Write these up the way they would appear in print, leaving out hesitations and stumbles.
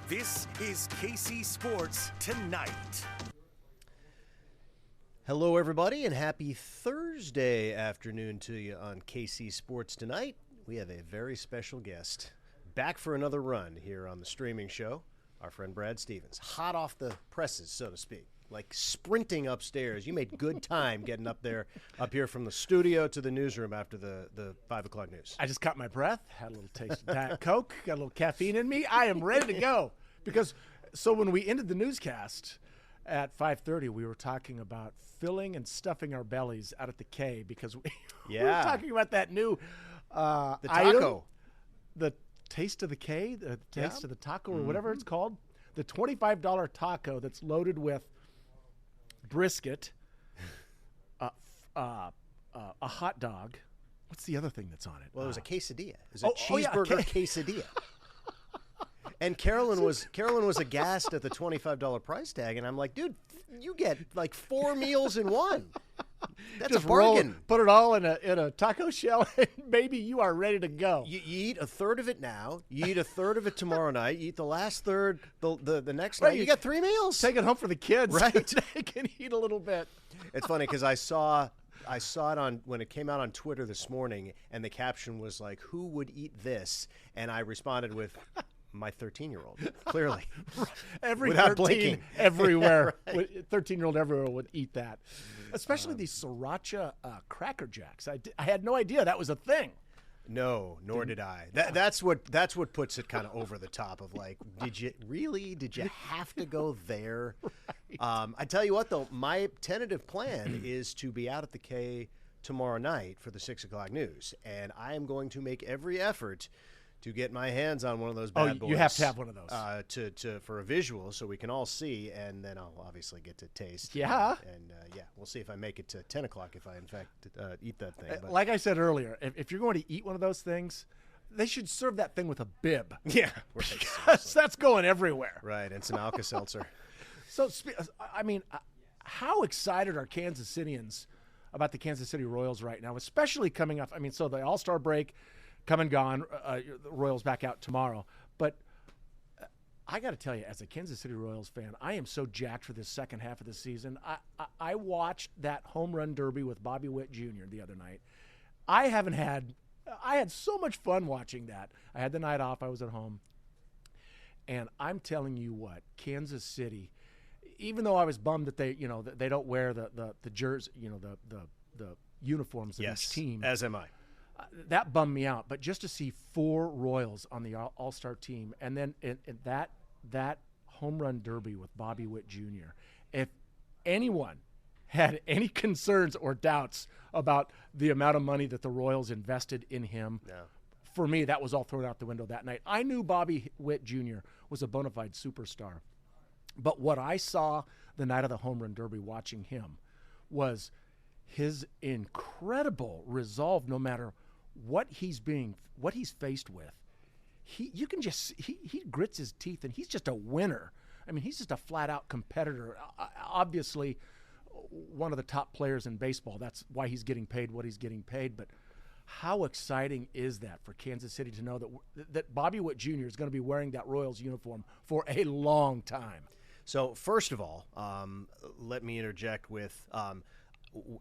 This is KC Sports Tonight. Hello, everybody, and happy Thursday afternoon to you on KC Sports Tonight. We have a very special guest back for another run here on the streaming show, our friend Brad Stephens. Hot off the presses, so to speak, like sprinting upstairs. You made good time getting up here from the studio to the newsroom after the 5 o'clock news. I just caught my breath, had a little taste of Diet Coke, got a little caffeine in me. I am ready to go. So when we ended the newscast at 5:30, we were talking about filling and stuffing our bellies out at the K because we were talking about that new The taco. item, the taste of the K, the taste of the taco, or whatever it's called. The $25 taco that's loaded with brisket, a hot dog. What's the other thing that's on it? Well, it was a quesadilla. It was a yeah, cheeseburger quesadilla. And Carolyn was aghast at the $25 price tag, and I'm like, dude, you get like 4 meals in one. That's Just a bargain. Put it all in a taco shell, and maybe you are ready to go. You eat a third of it now. You eat a third of it tomorrow night. You eat the last third the next night. You got 3 meals. Take it home for the kids. Right. They can eat a little bit. It's funny because I saw it when it came out on Twitter this morning, and the caption was like, "Who would eat this?" And I responded with, "My 13-year-old." Clearly, Every without 13 blinking. everywhere, Yeah, right. 13-year-old everywhere would eat that. Especially these sriracha Cracker Jacks. I had no idea that was a thing. No, nor did I. That's what puts it kind of over the top of like, did you have to go there? Right. I tell you what though, my tentative plan is to be out at the K tomorrow night for the 6 o'clock news, and I am going to make every effort to get my hands on one of those bad boys. You have to have one of those for a visual, so we can all see, and then I'll obviously get to taste. Yeah, and we'll see if I make it to 10 o'clock if I in fact eat that thing. But like I said earlier, if you're going to eat one of those things, they should serve that thing with a bib. Yeah, right. Because that's going everywhere. Right, and some Alka-Seltzer. So, I mean, how excited are Kansas Cityans about the Kansas City Royals right now, especially coming off? I mean, so the All-Star break, come and gone. The Royals back out tomorrow. But I got to tell you, as a Kansas City Royals fan, I am so jacked for this second half of the season. I watched that home run derby with Bobby Witt Jr. the other night. I had so much fun watching that. I had the night off. I was at home. And I'm telling you what, Kansas City, even though I was bummed that they don't wear the jersey, the uniforms of each team. As am I. That bummed me out. But just to see 4 Royals on the All-Star team, and then that home run derby with Bobby Witt Jr., if anyone had any concerns or doubts about the amount of money that the Royals invested in him, for me, that was all thrown out the window that night. I knew Bobby Witt Jr. was a bona fide superstar. But what I saw the night of the home run derby watching him was his incredible resolve no matter what he's faced with. He grits his teeth, and he's just a winner. I mean, he's just a flat-out competitor. Obviously, one of the top players in baseball. That's why he's getting paid what he's getting paid. But how exciting is that for Kansas City to know that Bobby Witt Jr. is going to be wearing that Royals uniform for a long time? So, first of all, let me interject with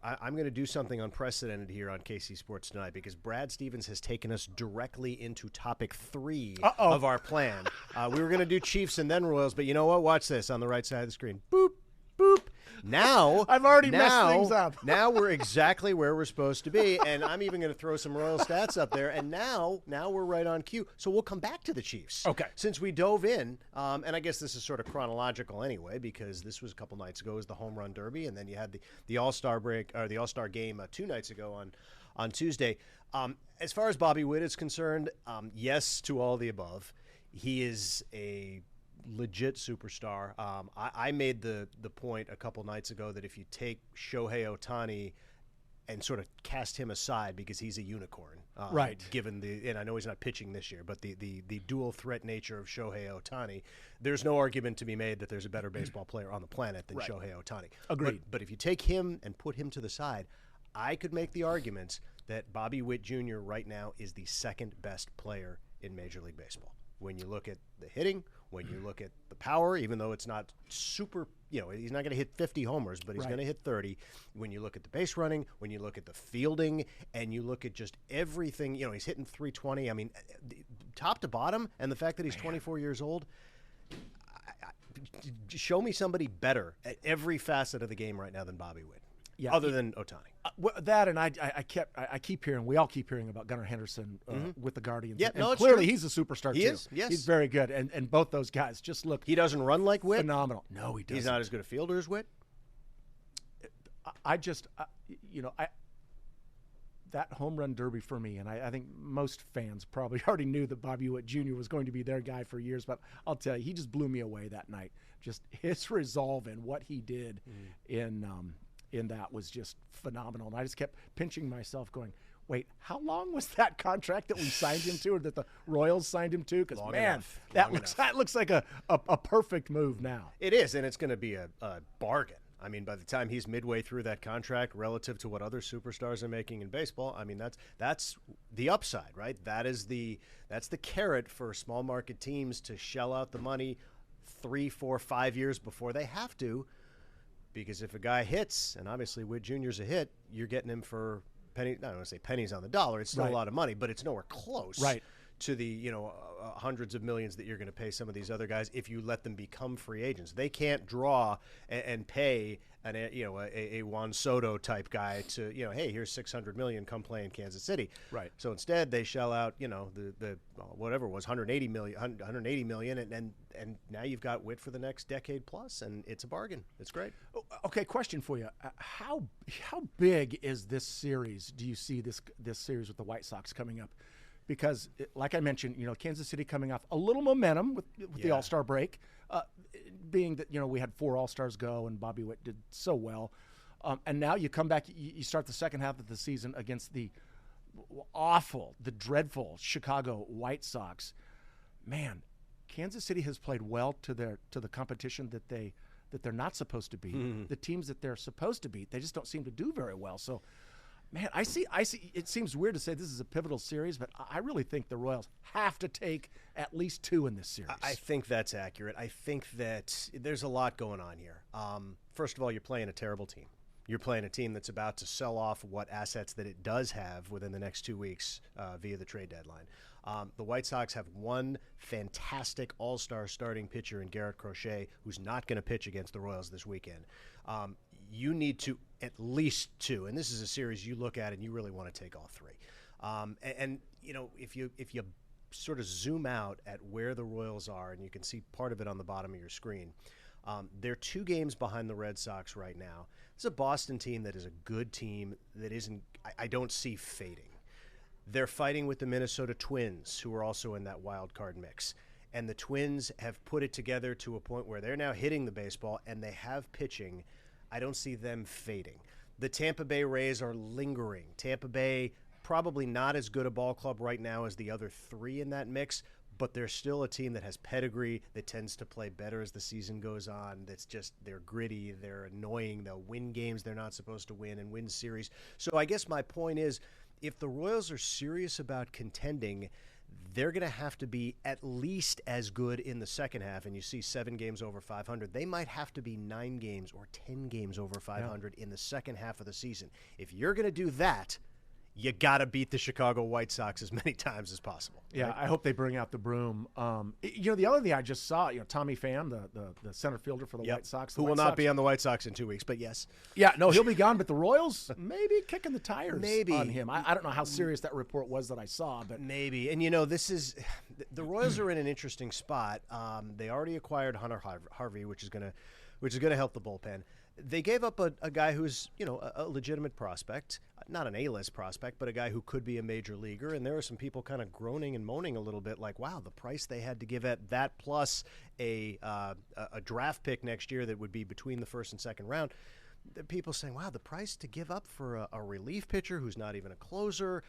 I'm going to do something unprecedented here on KC Sports Tonight because Brad Stephens has taken us directly into topic 3 of our plan. We were going to do Chiefs and then Royals, but you know what? Watch this on the right side of the screen. Boop, boop. Now I've already messed things up. Now we're exactly where we're supposed to be, and I'm even going to throw some Royal stats up there. And now we're right on cue. So we'll come back to the Chiefs. Okay. Since we dove in, and I guess this is sort of chronological anyway, because this was a couple nights ago, was the home run derby, and then you had the All-Star break or the All-Star game 2 nights ago on Tuesday. As far as Bobby Witt is concerned, yes to all the above. He is a legit superstar. I made the point a couple nights ago that if you take Shohei Ohtani and sort of cast him aside because he's a unicorn, right? Given and I know he's not pitching this year, but the dual threat nature of Shohei Ohtani, there's no argument to be made that there's a better baseball player on the planet than Shohei Ohtani. Agreed. But if you take him and put him to the side, I could make the argument that Bobby Witt Jr. right now is the second best player in Major League Baseball. When you look at the hitting, When you look at the power, even though it's not super, he's not going to hit 50 homers, but he's Right. going to hit 30. When you look at the base running, when you look at the fielding, and you look at just everything, he's hitting 320. I mean, top to bottom, and the fact that he's 24 years old, show me somebody better at every facet of the game right now than Bobby Witt. Yeah, other than Ohtani. That and I keep hearing, we all keep hearing about Gunnar Henderson with the Guardians. Yeah, and no, it's clearly true. he's a superstar He too. is, yes. He's very good, and both those guys just look He doesn't run like Witt. phenomenal. No, he doesn't. He's not as good a fielder as Witt. That home run derby for me, and I think most fans probably already knew that Bobby Witt Jr. was going to be their guy for years, but I'll tell you, he just blew me away that night. Just his resolve and what he did in that was just phenomenal. And I just kept pinching myself going, wait, how long was that contract that we signed him to, or that the Royals signed him to? Because, man, that looks like a perfect move now. It is, and it's going to be a bargain. I mean, by the time he's midway through that contract relative to what other superstars are making in baseball, I mean, that's the upside, right? That's the carrot for small market teams to shell out the money 3, 4, 5 years before they have to. Because if a guy hits, and obviously Witt Jr.'s a hit, you're getting him for I don't want to say pennies on the dollar. It's still Right. a lot of money, but it's nowhere close Right. to the hundreds of millions that you're going to pay some of these other guys if you let them become free agents. They can't draw and pay a Juan Soto type guy to hey, here's $600 million, come play in Kansas City. Right. So instead they shell out the whatever it was $180 million, and now you've got Witt for the next decade plus, and it's a bargain. It's great. Okay, question for you: how big is this series? Do you see this series with the White Sox coming up? Because, like I mentioned, Kansas City coming off a little momentum with the All-Star break, being that we had 4 All-Stars go and Bobby Witt did so well, and now you come back, you start the second half of the season against the dreadful Chicago White Sox. Man, Kansas City has played well to the competition that they're not supposed to beat. The teams that they're supposed to beat, they just don't seem to do very well. So, man, I see. It seems weird to say this is a pivotal series, but I really think the Royals have to take at least 2 in this series. I think that's accurate. I think that there's a lot going on here. First of all, you're playing a terrible team. You're playing a team that's about to sell off what assets that it does have within the next 2 weeks via the trade deadline. The White Sox have one fantastic all-star starting pitcher in Garrett Crochet, who's not going to pitch against the Royals this weekend. You need to at least 2, and this is a series you look at and you really want to take all 3. If you sort of zoom out at where the Royals are, and you can see part of it on the bottom of your screen, they're 2 games behind the Red Sox right now. It's a Boston team that is a good team that isn't. I don't see fading. They're fighting with the Minnesota Twins, who are also in that wild card mix. And the Twins have put it together to a point where they're now hitting the baseball and they have pitching. I don't see them fading. The Tampa Bay Rays are lingering. Tampa Bay, probably not as good a ball club right now as the other 3 in that mix, but they're still a team that has pedigree, that tends to play better as the season goes on. They're gritty, they're annoying, they'll win games they're not supposed to win and win series. So I guess my point is, if the Royals are serious about contending, they're going to have to be at least as good in the second half, and you see 7 games over 500. They might have to be 9 games or 10 games over 500 in the second half of the season. If you're going to do that, you got to beat the Chicago White Sox as many times as possible. Yeah, right? I hope they bring out the broom. The other thing I just saw, Tommy Pham, the center fielder for the White Sox. Who will not be on the White Sox in 2 weeks, but yes. Yeah, no, he'll be gone, but the Royals maybe kicking the tires Maybe. on him. I don't know how serious that report was that I saw, but maybe. And, this is – the Royals are in an interesting spot. They already acquired Hunter Harvey, which is going to help the bullpen. They gave up a guy who's, a legitimate prospect, not an A-list prospect, but a guy who could be a major leaguer. And there are some people kind of groaning and moaning a little bit like, wow, the price they had to give at that plus a draft pick next year that would be between the first and second round. The people saying, wow, the price to give up for a relief pitcher who's not even a closer.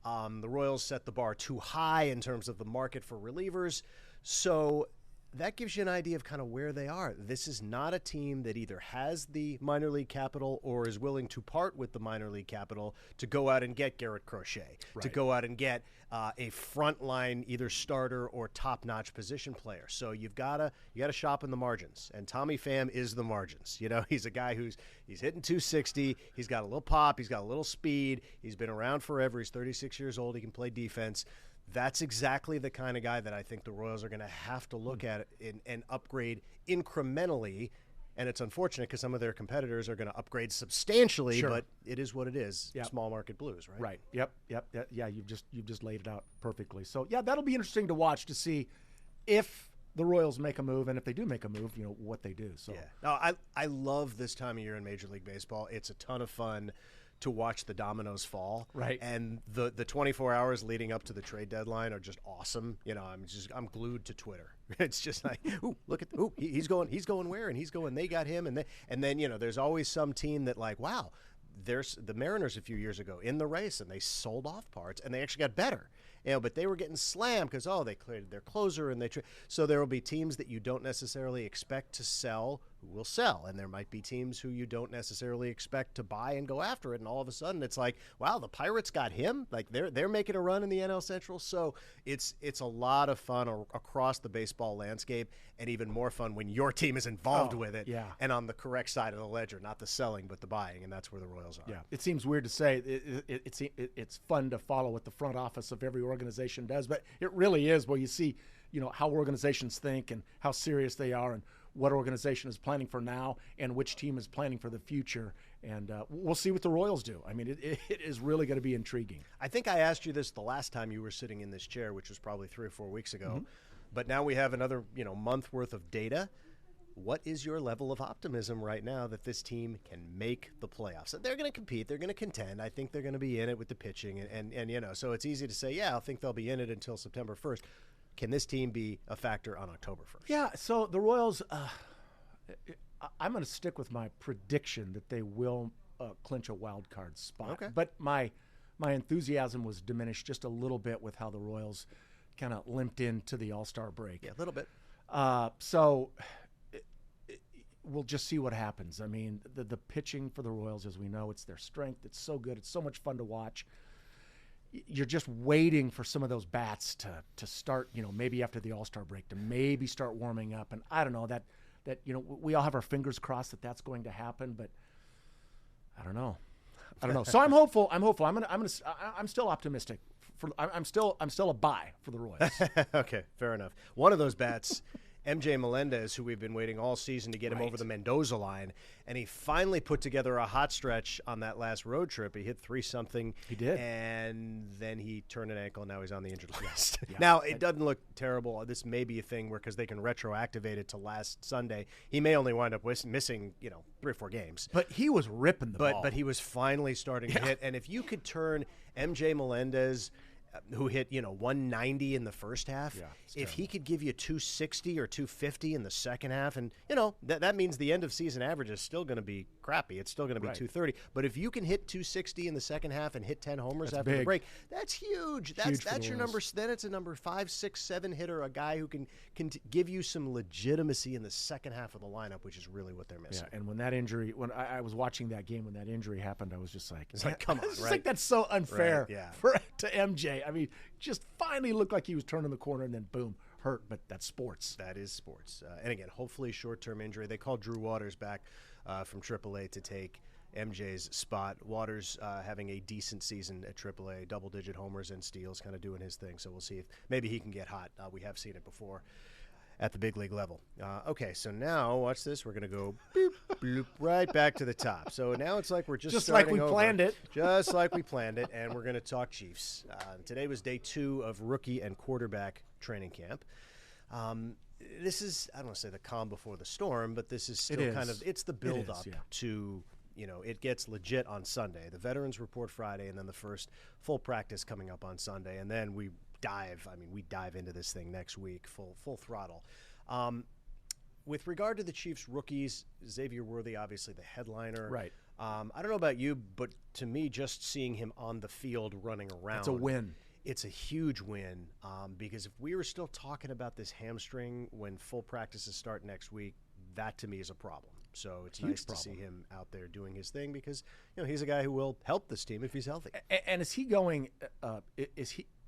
The Royals set the bar too high in terms of the market for relievers. So that gives you an idea of kind of where they are. This is not a team that either has the minor league capital or is willing to part with the minor league capital to go out and get Garrett Crochet, to go out and get a frontline either starter or top-notch position player. So you got to shop in the margins, and Tommy Pham is the margins. You know, he's a guy he's hitting 260. He's got a little pop. He's got a little speed. He's been around forever. He's 36 years old. He can play defense. That's exactly the kind of guy that I think the Royals are going to have to look at and upgrade incrementally. And it's unfortunate because some of their competitors are going to upgrade substantially, but it is what it is. Yep. Small market blues, right? Right. Yep. Yeah, you've just laid it out perfectly. So, yeah, that'll be interesting to watch to see if the Royals make a move, and if they do make a move, you know, what they do. So, yeah. No, I love this time of year in Major League Baseball. It's a ton of fun to watch the dominoes fall. Right. And the 24 hours leading up to the trade deadline are just awesome. You know, I'm glued to Twitter. It's just like, he's going where, and he's going, they got him, and then you know, there's always some team that like, wow, there's the Mariners a few years ago in the race, and they sold off parts, and they actually got better. You know, but they were getting slammed because they cleared their closer, and so there will be teams that you don't necessarily expect to sell who will sell, and there might be teams who you don't necessarily expect to buy and go after it, and all of a sudden it's like, wow, the Pirates got him, like they're making a run in the NL Central. So it's a lot of fun across the baseball landscape, and even more fun when your team is involved with it, and on the correct side of the ledger, not the selling but the buying, and that's where the Royals are. Yeah, it seems weird to say it's fun to follow what the front office of every organization does, but it really is, where you see, you know, how organizations think and how serious they are, and what organization is planning for now and which team is planning for the future. And we'll see what the Royals do. I mean, it is really going to be intriguing. I think I asked you this the last time you were sitting in this chair, which was probably 3 or 4 weeks ago. But now we have another, month worth of data. What is your level of optimism right now that this team can make the playoffs? They're going to compete. They're going to contend. I think they're going to be in it with the pitching. And so it's easy to say, yeah, I think they'll be in it until September 1st. Can this team be a factor on October 1st? Yeah, so the Royals, I'm going to stick with my prediction that they will clinch a wild card spot. Okay. But my enthusiasm was diminished just a little bit with how the Royals kind of limped into the All-Star break. Yeah, a little bit. So we'll just see what happens. I mean, the pitching for the Royals, as we know, it's their strength. It's so good. It's so much fun to watch. You're just waiting for some of those bats to start, maybe after the All-Star break, to maybe start warming up. And I don't know, that we all have our fingers crossed that that's going to happen, but I don't know. So I'm hopeful. I'm still optimistic. I'm still a buy for the Royals. Okay, fair enough. One of those bats, MJ Melendez, who we've been waiting all season to get him over the Mendoza line, and he finally put together a hot stretch on that last road trip. He hit 3-something. He did. And then he turned an ankle, and now he's on the injured list. Yeah. Now, it doesn't look terrible. This may be a thing where, because they can retroactivate it to last Sunday, he may only wind up missing, 3 or 4 games. But he was ripping the ball. But he was finally starting to hit. And if you could turn MJ Melendez, who hit 190 in the first half, if he could give you 260 or 250 in the second half, and that means the end of season average is still going to be crappy. It's still going to be 230. But if you can hit 260 in the second half and hit 10 homers after the break, that's huge. That's your number. Then it's a number 5, 6, 7 hitter, a guy who can give you some legitimacy in the second half of the lineup, which is really what they're missing. Yeah, and when that injury, when I was watching that game, when that injury happened, I was just like, come on, it's like, that's so unfair to MJ. I mean, just finally looked like he was turning the corner, and then boom, hurt. But that's sports. That is sports. And again, hopefully short-term injury. They called Drew Waters back from AAA to take MJ's spot. Waters having a decent season at AAA, double-digit homers and steals, kind of doing his thing. So we'll see if maybe he can get hot. We have seen it before at the big league level. Okay, so now watch this. We're going to go boop, bloop, right back to the top. So now it's like we're just like we planned it. Just like we planned it, and we're going to talk Chiefs. Today was day 2 of rookie and quarterback training camp. This is, I don't want to say the calm before the storm, but this is still it's the build-up to, it gets legit on Sunday. The veterans report Friday, and then the first full practice coming up on Sunday, and then we dive into this thing next week, full throttle. With regard to the Chiefs rookies, Xavier Worthy, obviously the headliner. Right. I don't know about you, but to me, just seeing him on the field running around, it's a win. it's a huge win because if we were still talking about this hamstring when full practices start next week, that to me is a problem. So it's nice to see him out there doing his thing because he's a guy who will help this team if he's healthy. And is he going?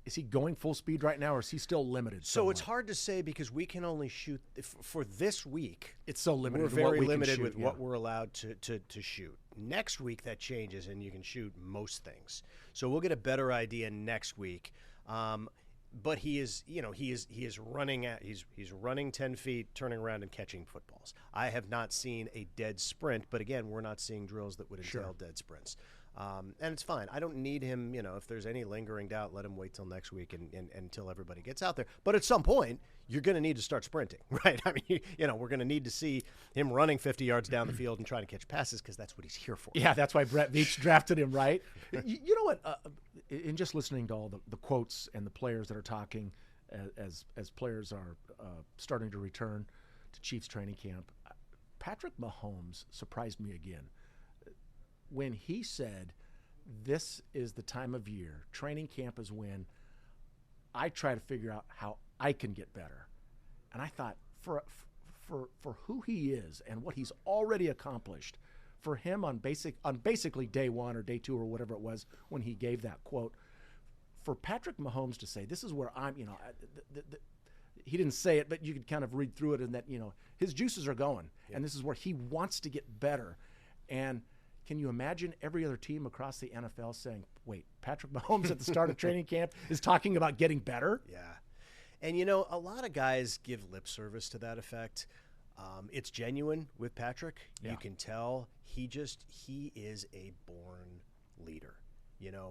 Is he going full speed right now, or is he still limited? So somewhat? it's hard to say because we can only shoot for this week. It's so limited. We're very limited with yeah. what we're allowed to shoot. Next week that changes, and you can shoot most things. So we'll get a better idea next week. But he is running he's running 10 feet, turning around and catching footballs. I have not seen a dead sprint, but again, we're not seeing drills that would entail dead sprints. And it's fine. I don't need him, if there's any lingering doubt, let him wait till next week and until everybody gets out there. But at some point, you're going to need to start sprinting, right? I mean, we're going to need to see him running 50 yards down the field and trying to catch passes because that's what he's here for. Yeah, that's why Brett Veach drafted him, right? You know what? In just listening to all the quotes and the players that are talking as players are starting to return to Chiefs training camp, Patrick Mahomes surprised me again. When he said, this is the time of year, training camp is when I try to figure out how I can get better. And I thought, for who he is and what he's already accomplished, for him on basically day one or day two or whatever it was when he gave that quote, for Patrick Mahomes to say, this is where I'm, he didn't say it, but you could kind of read through it and that, his juices are going. Yeah. And this is where he wants to get better. And can you imagine every other team across the NFL saying, wait, Patrick Mahomes at the start of training camp is talking about getting better? Yeah. And, a lot of guys give lip service to that effect. It's genuine with Patrick. Yeah. You can tell he is a born leader.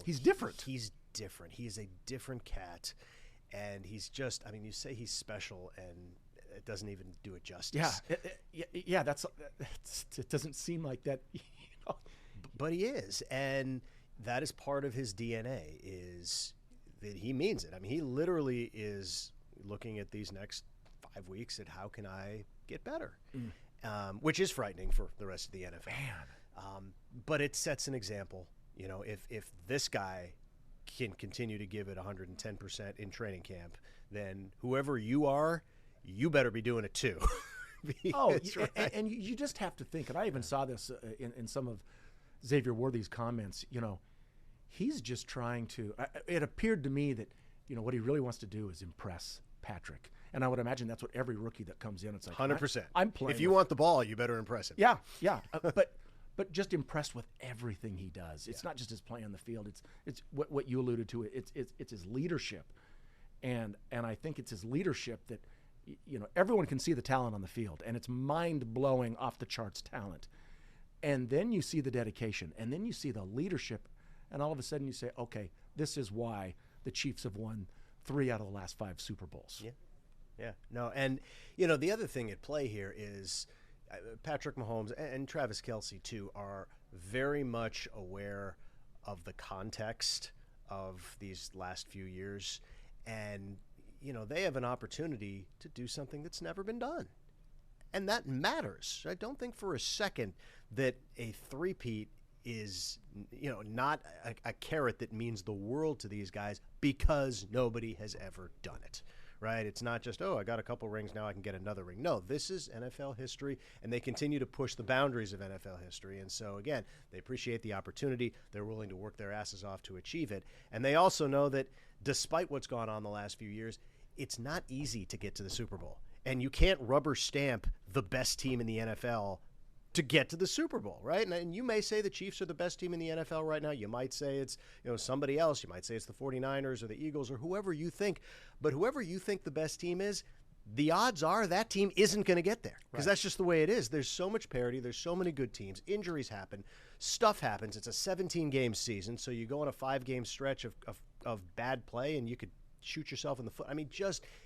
He's different. He's different. He is a different cat. And he's just, you say he's special and it doesn't even do it justice. Yeah. It doesn't seem like that. But he is, and that is part of his DNA, is that he means it. He literally is looking at these next 5 weeks at how can I get better, which is frightening for the rest of the NFL. Man. But it sets an example. If this guy can continue to give it 110% in training camp, then whoever you are, you better be doing it too. Right. And you just have to think, and I even saw this in some of Xavier Worthy's comments, he's just trying to, it appeared to me that, what he really wants to do is impress Patrick. And I would imagine that's what every rookie that comes in, it's like, 100%. I'm playing. If you want the ball, you better impress him. Yeah. But just impressed with everything he does. It's not just his play on the field. It's what you alluded to. It's his leadership. And I think it's his leadership that, everyone can see the talent on the field, and it's mind-blowing, off-the-charts talent. And then you see the dedication, and then you see the leadership, and all of a sudden you say, okay, this is why the Chiefs have won 3 out of the last 5 Super Bowls. Yeah. No, and, the other thing at play here is Patrick Mahomes and Travis Kelce, too, are very much aware of the context of these last few years, and they have an opportunity to do something that's never been done. And that matters. I don't think for a second that a three-peat is, not a carrot that means the world to these guys because nobody has ever done it, right? It's not just, I got a couple rings, now I can get another ring. No, this is NFL history, and they continue to push the boundaries of NFL history. And so, again, they appreciate the opportunity. They're willing to work their asses off to achieve it. And they also know that despite what's gone on the last few years, it's not easy to get to the Super Bowl. And you can't rubber stamp the best team in the NFL to get to the Super Bowl, right? And you may say the Chiefs are the best team in the NFL right now. You might say it's somebody else. You might say it's the 49ers or the Eagles or whoever you think. But whoever you think the best team is, the odds are that team isn't going to get there because that's just the way it is. There's so much parity. There's so many good teams. Injuries happen. Stuff happens. It's a 17-game season, so you go on a 5-game stretch of bad play and you could shoot yourself in the foot.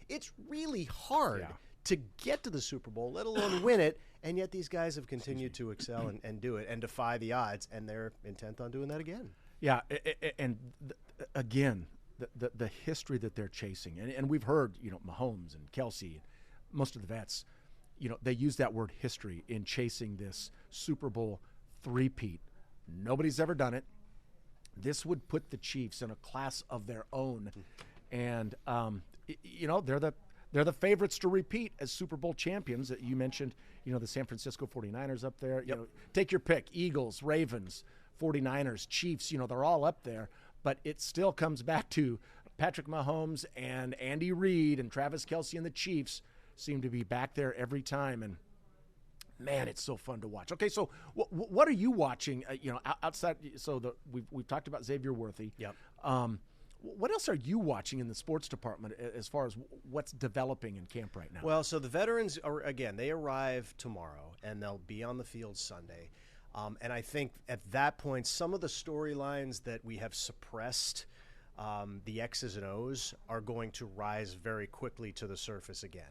It's really hard to get to the Super Bowl, let alone win it, and yet these guys have continued to excel and do it and defy the odds, and they're intent on doing that again. Yeah, and again, the history that they're chasing, and we've heard, Mahomes and Kelce, most of the vets, they use that word history in chasing this Super Bowl three-peat. Nobody's ever done it. this would put the Chiefs in a class of their own. And, they're the favorites to repeat as Super Bowl champions. You mentioned, the San Francisco 49ers up there. Yep. Take your pick, Eagles, Ravens, 49ers, Chiefs, they're all up there. But it still comes back to Patrick Mahomes and Andy Reid and Travis Kelce and the Chiefs seem to be back there every time. And, man, it's so fun to watch. Okay, so what are you watching, outside? So we've talked about Xavier Worthy. Yep. What else are you watching in the sports department as far as what's developing in camp right now? Well, so the veterans, they arrive tomorrow, and they'll be on the field Sunday. And I think at that point, some of the storylines that we have suppressed, the X's and O's, are going to rise very quickly to the surface again.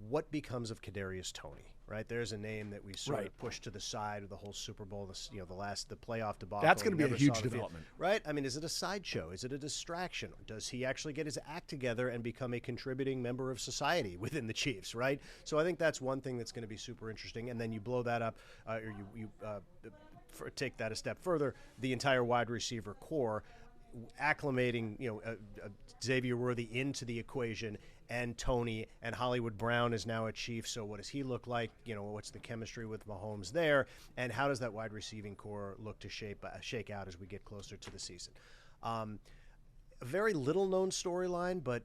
What becomes of Kadarius Toney? Right, there's a name that we sort of pushed to the side of the whole Super Bowl. The playoff debacle. That's going to be a huge development, right? I mean, is it a sideshow? Is it a distraction? Does he actually get his act together and become a contributing member of society within the Chiefs? Right. So I think that's one thing that's going to be super interesting. And then you blow that up, or you take that a step further. The entire wide receiver core, acclimating, Xavier Worthy into the equation, and Toney, and Hollywood Brown is now a Chief. So what does he look like? What's the chemistry with Mahomes there? And how does that wide receiving core look to shake out as we get closer to the season? A very little known storyline, but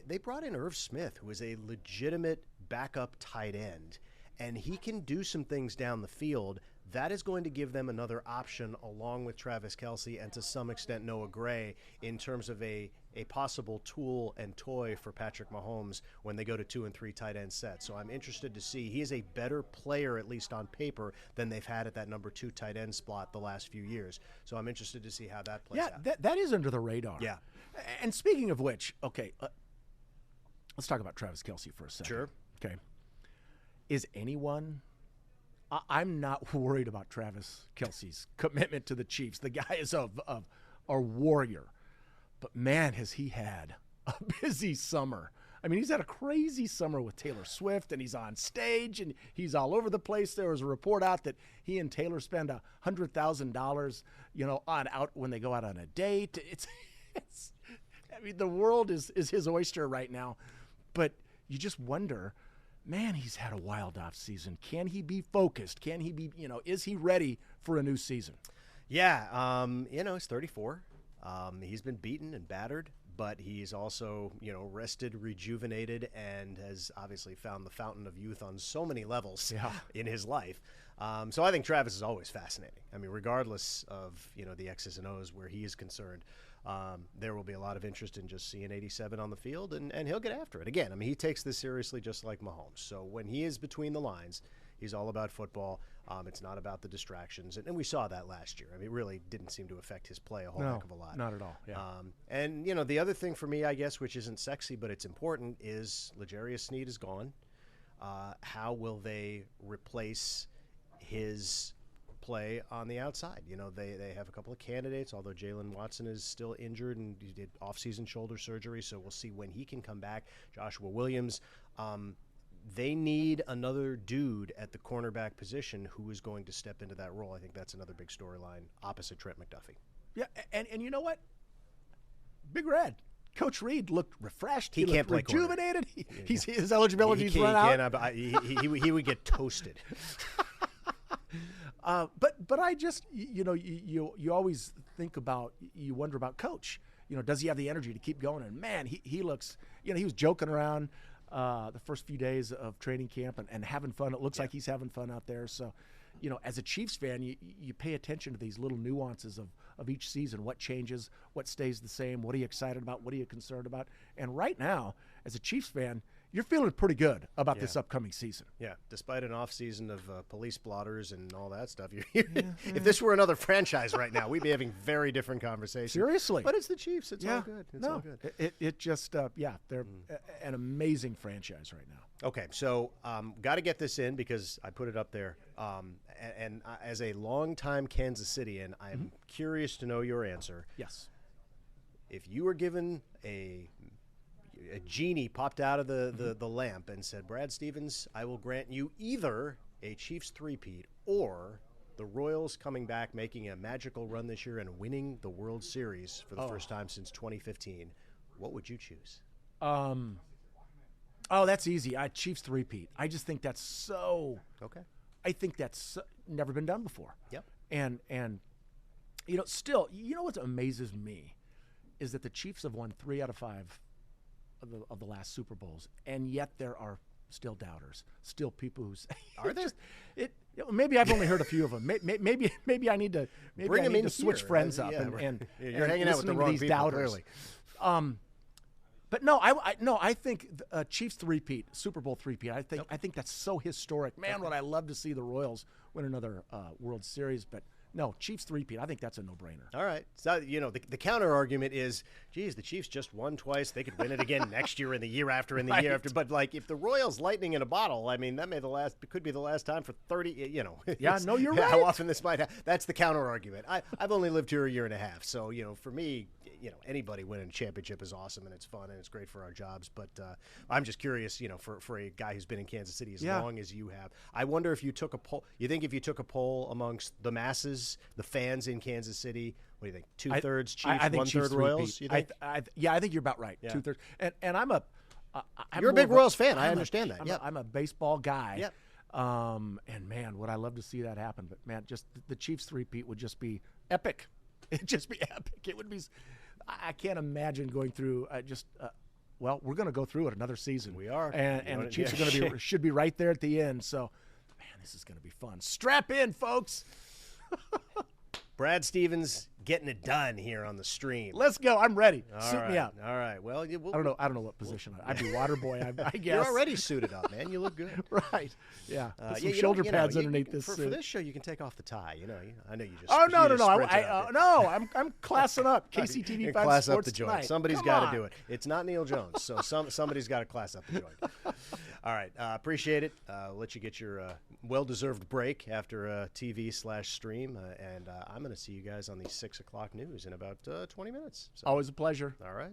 they brought in Irv Smith, who is a legitimate backup tight end, and he can do some things down the field. That is going to give them another option along with Travis Kelce and to some extent Noah Gray in terms of a possible tool and toy for Patrick Mahomes when they go to 2 and 3 tight end sets. So I'm interested to see. He is a better player, at least on paper, than they've had at that number 2 tight end spot the last few years. So I'm interested to see how that plays out. Yeah, that is under the radar. Yeah. And speaking of which, okay, let's talk about Travis Kelce for a second. Sure. Okay. Is anyone... I'm not worried about Travis Kelce's commitment to the Chiefs. The guy is a warrior. But, man, has he had a busy summer. I mean, he's had a crazy summer with Taylor Swift, and he's on stage, and he's all over the place. There was a report out that he and Taylor spend $100,000, on out when they go out on a date. I mean, the world is his oyster right now. But you just wonder, man, he's had a wild off season. Can he be focused? Can he be, is he ready for a new season? Yeah, he's 34. He's been beaten and battered, but he's also, rested, rejuvenated, and has obviously found the fountain of youth on so many levels in his life. So I think Travis is always fascinating. I mean, regardless of, the X's and O's where he is concerned, there will be a lot of interest in just seeing 87 on the field, and he'll get after it. Again, I mean, he takes this seriously just like Mahomes. So when he is between the lines, he's all about football. It's not about the distractions. And we saw that last year. I mean, it really didn't seem to affect his play a whole heck of a lot. Not at all. Yeah. And, the other thing for me, I guess, which isn't sexy, but it's important, is L'Jarius Sneed is gone. How will they replace his play on the outside? They have a couple of candidates, although Jalen Watson is still injured and he did off-season shoulder surgery, so we'll see when he can come back. Joshua Williams. They need another dude at the cornerback position who is going to step into that role. I think that's another big storyline opposite Trent McDuffie. Yeah, and you know what? Big Red. Coach Reed looked refreshed. He can't looked play rejuvenated. His eligibility's run out. He would get toasted. But I just, you always you wonder about Coach. Does he have the energy to keep going? And, man, he looks, he was joking around the first few days of training camp and having fun. It looks like he's having fun out there. So, as a Chiefs fan, you pay attention to these little nuances of each season. What changes? What stays the same? What are you excited about? What are you concerned about? And right now, as a Chiefs fan, you're feeling pretty good about this upcoming season. Yeah, despite an off season of police blotters and all that stuff. If this were another franchise right now, we'd be having very different conversations. Seriously. But it's the Chiefs. It's all good. It's all good. It just, they're an amazing franchise right now. Okay, so got to get this in because I put it up there. And as a longtime Kansas Cityan, I'm curious to know your answer. Yes. If you were given a genie popped out of the lamp and said, Brad Stephens, I will grant you either a Chiefs three-peat or the Royals coming back, making a magical run this year, and winning the World Series for the first time since 2015. What would you choose? Oh, that's easy. Chiefs three-peat. I just think that's so. Okay. I think that's never been done before. Yep. And still, what amazes me is that the Chiefs have won 3 out of 5 of the last Super Bowls, and yet there are still doubters, still people who say, "Are there?" Maybe I've only heard a few of them. Maybe I need to bring them in to switch here. friends up and you're and hanging out with the listening to wrong these people, doubters. clearly. But no, I think Chiefs three-peat, Super Bowl three-peat. I think that's so historic. Man, would I love to see the Royals win another World Series, but no, Chiefs three-peat. I think that's a no-brainer. All right. So, the counter argument is, geez, the Chiefs just won twice. They could win it again next year and the year after and the year after. But, if the Royals lightning in a bottle, I mean, could be the last time for 30, Yeah, no, you're right. How often this might happen. That's the counter argument. I've only lived here a year and a half. So, for me, anybody winning a championship is awesome and it's fun and it's great for our jobs. But I'm just curious, for a guy who's been in Kansas City as long as you have. I wonder if you took a poll. You think if you took a poll amongst the masses, the fans in Kansas City, what do you think? 2/3 Chiefs, 1/3 Royals? You think? I think you're about right. Yeah. 2/3. And I'm You're a big Royals fan. I understand that. I'm a baseball guy. Yep. And man, would I love to see that happen. But man, just the Chiefs three-peat would just be epic. It'd just be epic. It would be. I can't imagine going through well, we're going to go through it another season. We are. And the Chiefs are going to should be right there at the end. So, man, this is going to be fun. Strap in, folks. Brad Stephens getting it done here on the stream. Let's go. I'm ready. Suit me up. All right. Well, I don't know what position. I'd be water boy, I guess. You're already suited up, man. You look good. Right. Yeah. Put some shoulder pads underneath this for suit. this show, you can take off the tie. I know you just. Oh no. No. I'm classing up. KCTV 5 class Sports up the joint. tonight. Somebody's got to do it. It's not Neil Jones, so somebody's got to class up the joint. All right. Appreciate it. Let you get your well-deserved break after TV/stream, and I'm going to see you guys on the 6 o'clock news in about 20 minutes. So. Always a pleasure. All right.